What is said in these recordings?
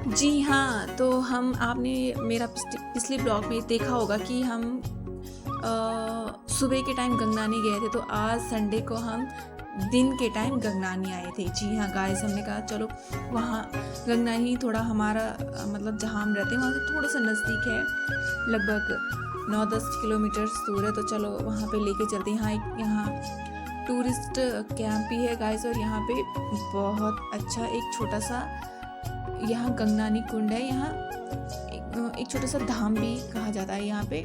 जी हाँ, तो हम आपने मेरा पिछले ब्लॉग में देखा होगा कि हम सुबह के टाइम गंगनानी गए थे, तो आज संडे को हम दिन के टाइम गंगनानी आए थे। जी हाँ गाइस, हमने कहा चलो वहाँ गंगनानी थोड़ा हमारा मतलब जहाँ हम रहते हैं वहाँ से थोड़ा सा नज़दीक है, लगभग 9-10 किलोमीटर दूर है, तो चलो वहाँ पे लेके चलते हैं। यहाँ टूरिस्ट कैंप भी है गाइस, और यहाँ पे बहुत अच्छा एक छोटा सा यहाँ गंगनानी कुंड है। यहाँ एक छोटा सा धाम भी कहा जाता है यहाँ पे।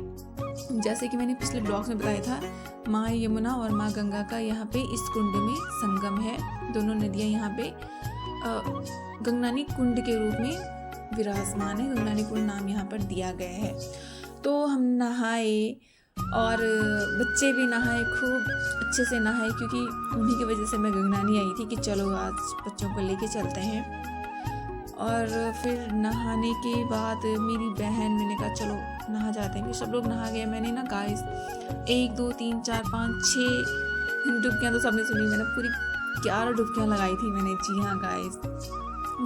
जैसे कि मैंने पिछले ब्लॉग्स में बताया था, माँ यमुना और माँ गंगा का यहाँ पे इस कुंड में संगम है। दोनों नदियाँ यहाँ पे गंगनानी कुंड के रूप में विराजमान है। गंगनानी कुंड नाम यहाँ पर दिया गया है। तो हम नहाए और बच्चे भी नहाए, खूब अच्छे से नहाए, क्योंकि उन्हीं की वजह से मैं गंगनानी आई थी कि चलो आज बच्चों को लेके चलते हैं। और फिर नहाने के बाद मेरी बहन, मैंने कहा चलो नहा जाते हैं। फिर सब लोग नहा गए। मैंने ना गाइस 1 2 3 4 5 6 डुबकियाँ तो सबने सुनी, मैंने पूरी 11 डुबकियाँ लगाई थी मैंने। जी हाँ गाइस,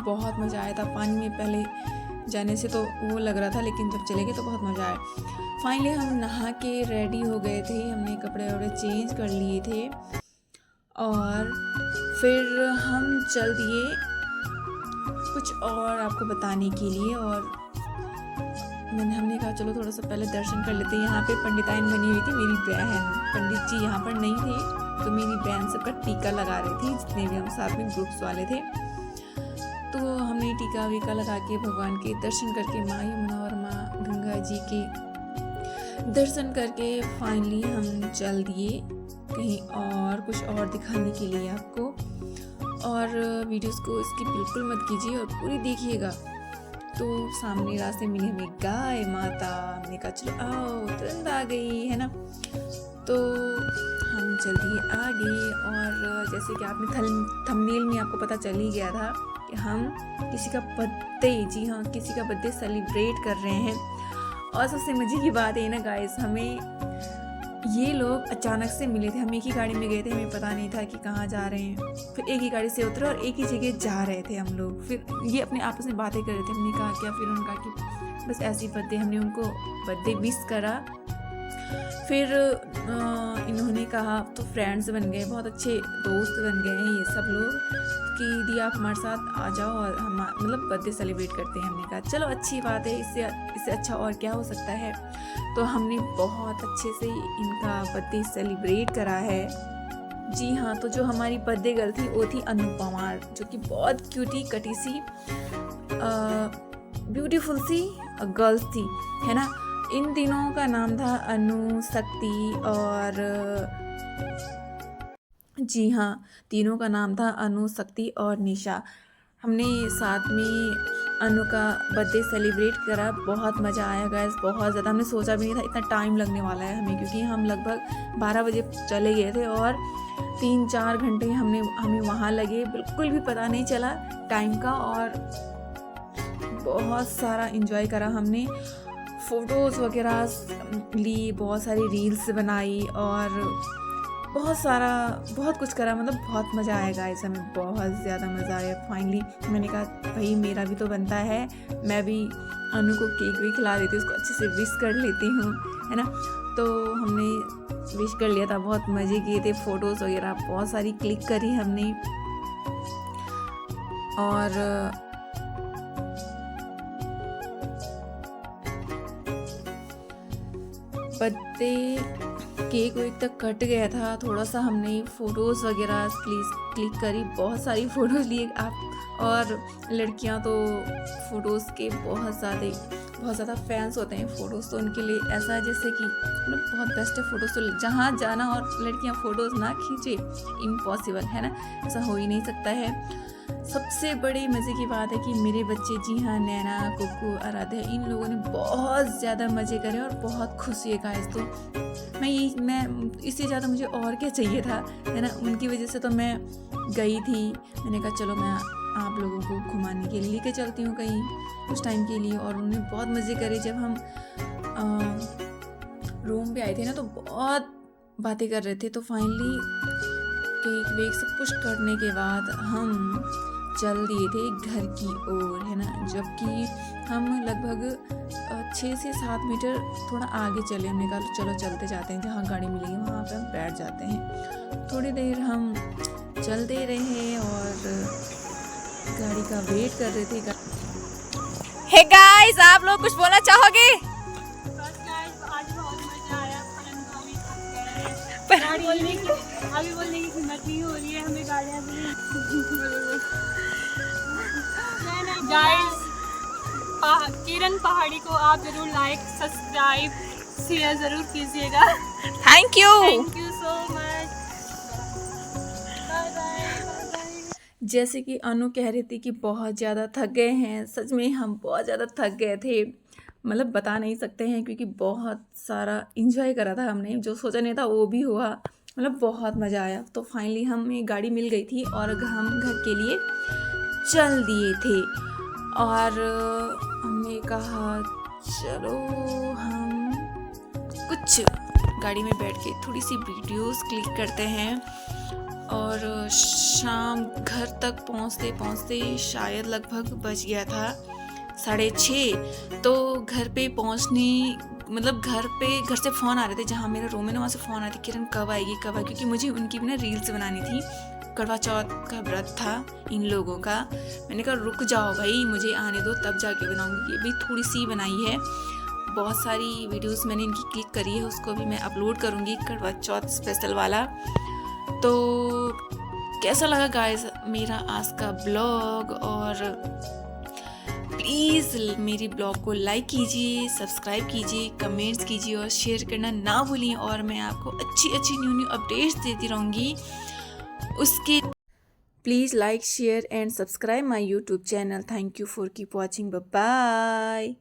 बहुत मज़ा आया था पानी में। पहले जाने से तो वो लग रहा था, लेकिन जब चले गए तो बहुत मज़ा आया। फाइनली हम नहा के रेडी हो गए थे, हमने कपड़े वपड़े चेंज कर लिए थे और फिर हम चल दिए कुछ और आपको बताने के लिए। और हमने कहा चलो थोड़ा सा पहले दर्शन कर लेते हैं। यहाँ पे पंडिताइन बनी हुई थी, मेरी बहन, पंडित जी यहाँ पर नहीं थे, तो मेरी बहन सबका टीका लगा रही थी, जितने भी हम साथ में ग्रुप्स वाले थे। तो हमने टीका वीका लगा के भगवान के दर्शन करके, माँ यमुना और माँ गंगा जी के दर्शन करके फाइनली हम चल दिए कहीं और, कुछ और दिखाने के लिए आपको। और वीडियोस को स्किप बिल्कुल मत कीजिए और पूरी देखिएगा। तो सामने रास्ते मिली हमें गाय माता, हमने कहा चलो आओ तुरंत आ गई है ना। तो हम चल दिए आगे, और जैसे कि आपने थंबनेल में आपको पता चल ही गया था कि हम किसी का बर्थडे, जी हाँ किसी का बर्थडे सेलिब्रेट कर रहे हैं। और सबसे मजे की बात है ना गाइस, हमें ये लोग अचानक से मिले थे। हम एक ही गाड़ी में गए थे, हमें पता नहीं था कि कहाँ जा रहे हैं। फिर एक ही गाड़ी से उतरे और एक ही जगह जा रहे थे हम लोग। फिर ये अपने आपस में बातें कर रहे थे। हमने कहा क्या, फिर उन्होंने कहा कि बस ऐसी बर्थडे, हमने उनको बर्थडे विश करा। फिर इन्होंने कहा, तो फ्रेंड्स बन गए, बहुत अच्छे दोस्त बन गए हैं ये सब लोग, कि दी आप हमारे साथ आ जाओ और हम मतलब बर्थडे सेलिब्रेट करते हैं। हमने कहा चलो अच्छी बात है, इससे अच्छा और क्या हो सकता है। तो हमने बहुत अच्छे से इनका बर्थडे सेलिब्रेट करा है। जी हाँ, तो जो हमारी बर्थडे गर्ल थी वो थी अनुपमा, जो कि बहुत क्यूटी कटी सी ब्यूटीफुल सी गर्ल्स थी, है ना। इन तीनों का नाम था अनु, शक्ति और जी हाँ, तीनों का नाम था अनु, शक्ति और निशा। हमने साथ में अनु का बर्थडे सेलिब्रेट करा, बहुत मज़ा आया गाइस, बहुत ज़्यादा। हमने सोचा भी नहीं था इतना टाइम लगने वाला है हमें, क्योंकि हम लगभग 12 बजे चले गए थे और 3-4 घंटे हमें वहाँ लगे, बिल्कुल भी पता नहीं चला टाइम का। और बहुत सारा एंजॉय करा हमने, फ़ोटोज़ वगैरह ली, बहुत सारी रील्स बनाई और बहुत कुछ करा। मतलब बहुत मज़ा आएगा ऐसा, हमें बहुत ज़्यादा मज़ा आया। फाइनली मैंने कहा भाई मेरा भी तो बनता है, मैं भी अनु को केक भी खिला देती हूँ, उसको अच्छे से विश कर लेती हूँ, है ना। तो हमने विश कर लिया था, बहुत मज़े किए थे, फ़ोटोज़ वगैरह बहुत सारी क्लिक करी हमने। और बर्थडे केक वेक तक कट गया था, थोड़ा सा हमने फ़ोटोज़ वगैरह क्लिक करी, बहुत सारी फ़ोटोज़ लिए आप। और लड़कियां तो फ़ोटोज़ के बहुत ज़्यादा फैंस होते हैं फ़ोटोज़, तो उनके लिए ऐसा है जैसे कि मतलब बहुत बेस्ट है फ़ोटोज़। तो जहाँ जाना और लड़कियां फ़ोटोज़ ना खींचे, इम्पॉसिबल है ना, ऐसा हो ही नहीं सकता है। सबसे बड़े मज़े की बात है कि मेरे बच्चे, जी हाँ नैना, कुकू, आराध्या, इन लोगों ने बहुत ज़्यादा मज़े करे और बहुत खुशी है गाइस। तो मैं इससे ज़्यादा मुझे और क्या चाहिए था, है ना। उनकी वजह से तो मैं गई थी, मैंने कहा चलो मैं आप लोगों को घुमाने के लिए लेके चलती हूँ कहीं कुछ टाइम के लिए। और उन्होंने बहुत मज़े करे। जब हम रूम पे आए थे ना, तो बहुत बातें कर रहे थे। तो फाइनली केक वेक सब कुछ करने के बाद हम चल दिए थे घर की ओर, है ना। जबकि हम लगभग 6 से 7 मीटर थोड़ा आगे चले। हमने कहा चलो चलते जाते हैं, जहाँ गाड़ी मिलेगी वहाँ पे हम बैठ जाते हैं। थोड़ी देर हम चलते रहे और गाड़ी का वेट कर रहे थे। हे गाइस, आप लोग कुछ बोलना चाहोगे? बस गाइस, आज बहुत मजा आया, परंतु अभी थक गए हैं। अभी बोलने की हिम्मत नहीं हो रही है हमें गाड़ियाँ गाइस, किरण पहाड़ी को आप जरूर लाइक, सब्सक्राइब, शेयर जरूर कीजिएगा। Thank you so much. Bye bye. जैसे कि अनु कह रही थी कि बहुत ज़्यादा थक गए हैं। सच में हम बहुत ज़्यादा थक गए थे, मतलब बता नहीं सकते हैं, क्योंकि बहुत सारा इंजॉय करा था हमने, जो सोचा नहीं था वो भी हुआ। मतलब बहुत मज़ा आया। तो फाइनली हमें गाड़ी मिल गई थी और हम घर के लिए चल दिए थे। और हमने कहा चलो हम कुछ गाड़ी में बैठ के थोड़ी सी वीडियोस क्लिक करते हैं। और शाम घर तक पहुंचते पहुंचते शायद लगभग बज गया था 6:30। तो घर पे पहुंचने मतलब घर से फ़ोन आ रहे थे, जहाँ मेरा रूम है ना वहाँ से फ़ोन आ रही थी, किरण कब आएगी कब आएगी, क्योंकि मुझे उनकी भी ना रील्स बनानी थी। करवा चौथ का व्रत था इन लोगों का। मैंने कहा रुक जाओ भाई, मुझे आने दो तब जाके बनाऊंगी। ये भी थोड़ी सी बनाई है, बहुत सारी वीडियोस मैंने इनकी क्लिक करी है, उसको भी मैं अपलोड करूंगी, करवा चौथ स्पेशल वाला। तो कैसा लगा गाइस मेरा आज का ब्लॉग? और प्लीज़ मेरी ब्लॉग को लाइक कीजिए, सब्सक्राइब कीजिए, कमेंट्स कीजिए और शेयर करना ना भूलिए। और मैं आपको अच्छी न्यू अपडेट्स देती रहूँगी उसके। Please like, share and subscribe my YouTube channel. Thank you for keep watching. Bye.